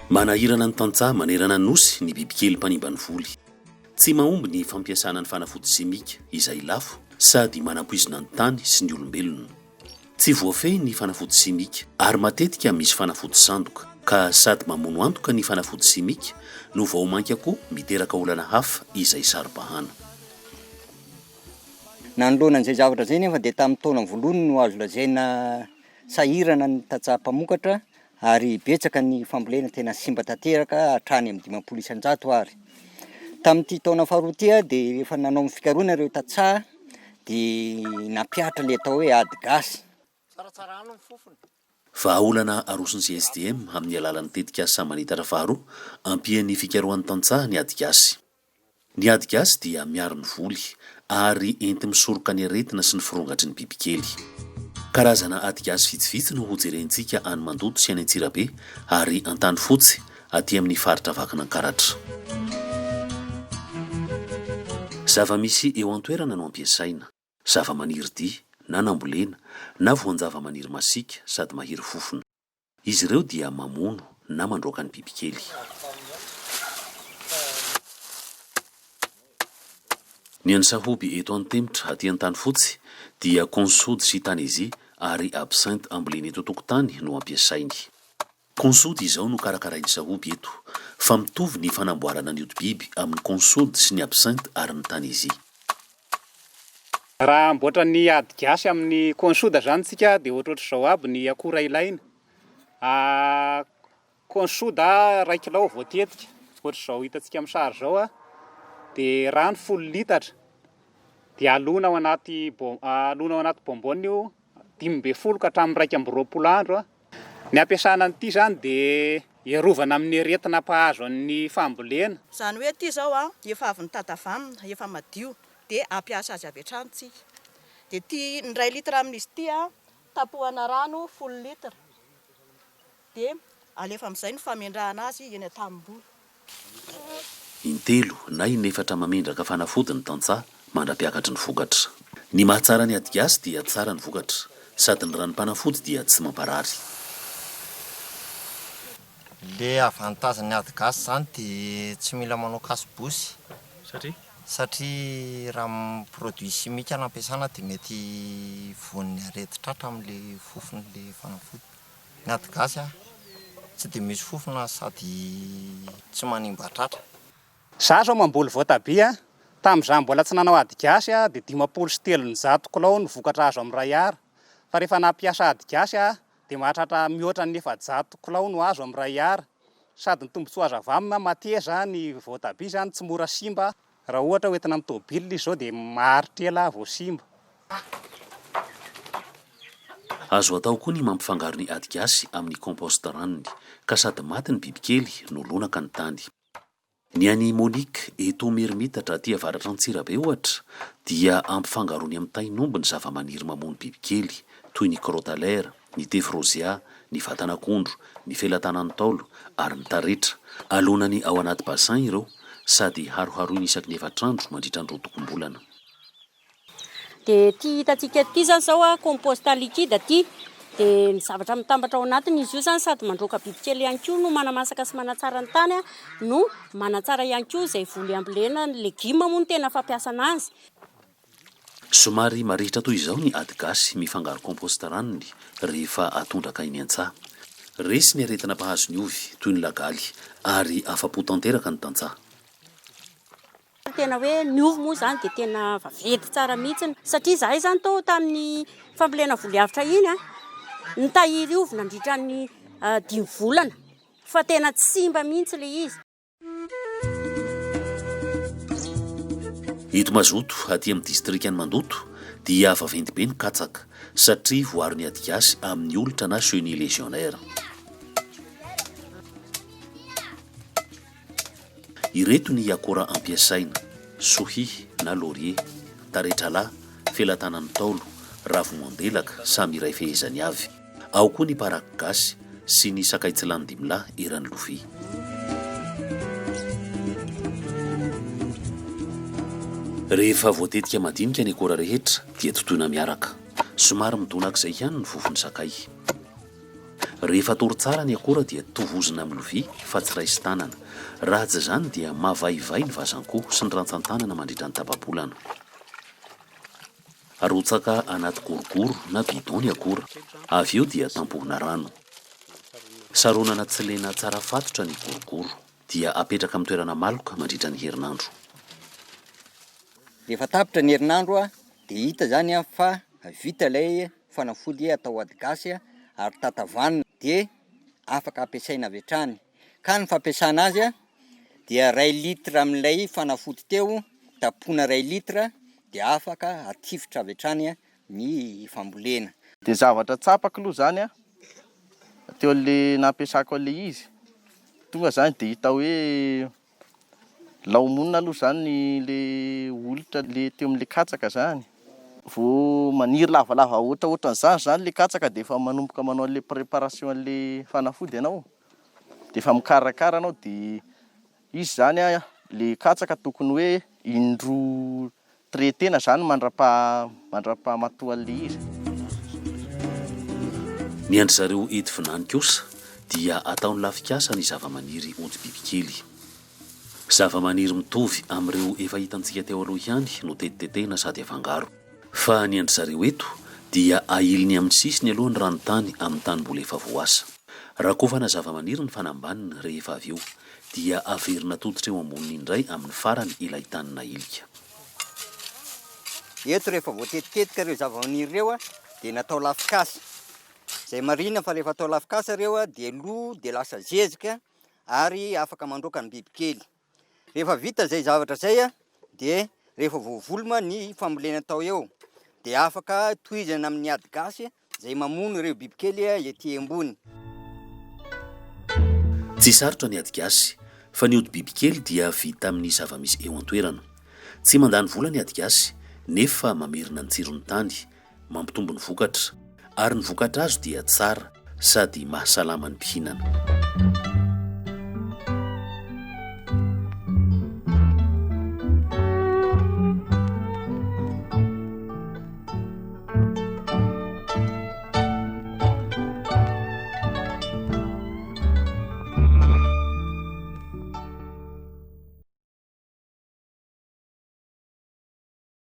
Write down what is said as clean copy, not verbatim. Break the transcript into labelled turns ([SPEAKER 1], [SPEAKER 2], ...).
[SPEAKER 1] Manahirana ny tantsaha manerana ny nosy ny bibikely mpanimba ny voly. Tsy mahomby ny fampiasana ny fanafody simika izay lafo sady manampoizina ny tany sy ny olombelona. Tsy voafehy ny fanafody simika ary matetika misy fanafody sandoka ka sady mamono antoka ny fanafody simika no vaomanka koa miteraka olana hafa izay saribahana.
[SPEAKER 2] Nanoloana an'izay zavatra zay nefa dia tamin'ny taona voalohany no azo lazaina sahirana ny tantsaha mpamokatra ary betsaka ny fambolena tena simba tanteraka hatrany amin'ny 500 isan-jato ary. Tamin'ity taona faharoa ity dia rehefa nanao ny fikarohana ireo tantsaha dia nampiatra ilay atao hoe ady gasy.
[SPEAKER 1] Vahaolana arosin'ny SDM amin'ny alalan'ny tetikasa manitatra faharoa ampian'ny fikarohan'ny tantsaha ny ady gasy. Ny ady gasy dia miaro ny voly ary enti misoroka ny aretina sy ny firongatry ny bibikely. Karazana ady gasy vitsivitsy no hojerentsika any Mandoto sy any Antsirabe ary Antany Fotsy aty amin'ny faritra Vakinankaratra. Zava-misy eo an-toerana no ampiasaina, zava-maniry dia na nambolena na voan-java-maniry masika sady mahery fofona. Izy ireo dia mamono na mandroaka ny bibikely. Ny an'ny sahoby eto an-temitra aty Antany Fotsy dia consoude sy tanésie ary absinthe ambolena eto an-tokotany no ampiasainy. Consoude izao no karakarain'ny sahoby eto, fa mitovy ny fanamboarana ny hodi-biby amin'ny consoude sy ny absinthe ary ny tanésie.
[SPEAKER 3] Raha amboatra ny ady gasy amin'ny consoude zany tsika dia ohatrohatr'izao aby ny akora ilaina. Consoude 1 kilao voatetika, ohatr'izao hitantsika amin'ny sary zao dia rano 10 litatra dia alona ao anaty bonbonne io 12 ka hatramin'ny 220 andro. Ny ampiasana an'ity zany dia iarovana amin'ny aretina mpahazo amin'ny fambolena.
[SPEAKER 4] Zany hoe ity zao efa avy nitatavanina, efa madio dia ampiasa azy avy hatrany tsika. Dia ity ny 1 litra amin'izy ity tapohana rano 10 litra dia alefa amin'izay ny famendrahana azy eny an-tamboho.
[SPEAKER 1] Intelo na inefatra mamendraka fanafody ny tantsaha mandra-piakatry ny vokatra. Ny mahatsara ny ady gasy dia tsara ny vokatra sady ny ranom-panafody dia tsy mamparary.
[SPEAKER 5] Le avantazan'ny ady gasy zany dia tsy mila manao kasibosy satria raha produit simika no ampiasana dia mety voan'ny arety tratra amin'le fofon'le fanafody. Ny ady gasy tsy dia misy fofona sady tsy manimba tratra.
[SPEAKER 3] Za zao mamboly voatabia tamin'izany mbola tsy nanao ady gasy dia 503 kilao ny vokatra azo amin'ny 1 ara. Fa rehefa nampiasa ady gasy dia mahatratra mihoatra ny 700 kilao no azo amin'ny 1 ara. Sady ny tombotsoa azo avy aminy mateza ny voatabia zany tsy mora simba. Raha ohatra hoentina amin'ny tômôbila izy zao dia maharitra ela vao simba.
[SPEAKER 1] Azo atao koa ny mampifangaro ny ady gasy amin'ny compost ranony ka sady maty ny bibikely no lonaka ny tany. Ny any Monique eto Merimitatra aty avaratra Antsirabe ohatra dia ampifangarony amin'ny tainomby ny zava-maniry mamono bibikely toy ny crotalaire, ny tefrozia, ny vatanakondro, ny felatanan'ny taolo ary ny taretra. Alonany ao anaty bassin ireo sady haroharoiny isaky ny 4 andro mandritra ny rotokom-bolana.
[SPEAKER 6] Dia ity hitantsika ity zany zao compost liquide ity dia ny zavatra mitambatra ao anatiny izy io zany sady mandroaka bibikely ihany koa no manamasaka sy manatsara ny tany no manatsara ihany koa izay voly ambolena ny legioma moa no tena fampiasana azy.
[SPEAKER 1] Somary marihitra toy izao ny ady gasy mifangaro compost ranony rehefa atondraka iny an-tsaha. Resy ny aretina mpahazo ny ovy toy ny lagaly ary afa-po tanteraka ny tantsaha.
[SPEAKER 6] Tena hoe ny ovy moa zany dia tena vaventy tsara mihitsy satria zahay zany tao tamin'ny fambolena voly avitra iny nitahiry ovy nandritra ny 5 volana fa tena tsy simba mihitsy le izy.
[SPEAKER 1] Eto Mazoto aty amin'ny distrikany Mandoto dia vaventy be ny katsaka satria voary ny ady gasy amin'ny olitra na chenille légionnaire. Ireto ny akora ampiasaina: sohi na laurier, taretralahy, felatanan'ny taolo, ravo-mandelaka samy iray fehezany avy. Ao koa ny paraky gasy sy ny sakay tsy lany 5 lahy eran'ny lovia. Rehefa voatetika madinika ny akora rehetra dia totoina miaraka. Somary midonaka izay ihany ny vovony sakay. Rehefa tory tsara ny akora dia tovozina amin'ny lovia fa tsy raisy tanana. Raha tsy izany dia mavaivay ny vazankoho sy ny rantsan-tanana mandritra ny tapabolana. Arotsaka anaty gorogoro na bidon ny akora. Avy eo dia tampohina rano. Saronana tsy lena tsara fatotra ny gorogoro dia apetraka amin'ny toerana maloka mandritra ny herinandro.
[SPEAKER 2] Rehefa tapitra ny herinandro dia hita zany fa vita ilay fanafody atao ady gasy ary tatavanina dia afaka ampiasaina avy hatrany. Ka ny fampiasana azy dia 2 litra amin'ilay fanafody teo, tapoana 2 litra dia afaka atifotra avy hatrany ny fambolena.
[SPEAKER 7] Dia zavatra tsapako aloha zany teo le nampiasako le izy. Tonga zany dia hita hoe laomonina aloha zany le olitra le teo amin'le katsaka zany. Vao maniry lavalava ohatran'izany zany le katsaka dia efa manomboka manao le préparation le fanafody ianao. Dia efa mikarakara anao dia izy zany le katsaka tokony hoe indroa traitena zany mandra-pahamatoa le izy.
[SPEAKER 1] Ny andry zareo eto Vinany kosa dia ataony lafikasa ny zavamaniry ody bibikely. Zavamaniry mitovy amin'ireo efa hitantsika teo aloha ihany no tetitetehina sady afangaro. Fa ny andry zareo eto dia ahiliny amin'ny sisiny aloha ny ranotany amin'ny tanimbola efa voasa. Rakofana zavamaniry ny fanambanina rehefa avy eo dia averina toditra eo amboniny indray amin'ny farany ilay tanina ilika.
[SPEAKER 2] Eto rehefa voatetitetika ireo zavamaniry ireo dia natao lafikasa. Zay marina fa rehefa atao lafikasa ireo dia lo dia lasa zezika ary afaka mandroaka ny bibikely. Rehefa vita zay zavatra zay dia rehefa voavoloma ny fambolena atao eo dia afaka tohizana amin'ny ady gasy zay mamono ireo bibikely ety ambony.
[SPEAKER 1] Tsy sarotra ny ady gasy fa ny ody bibikely dia vita amin'ny zavamisy eo an-toerana. Tsy mandany vola ny ady gasy nefa mamerina ny tsirony tany, mampitombo ny vokatra ary ny vokatra azo dia tsara sady mahasalama ny mpihinana.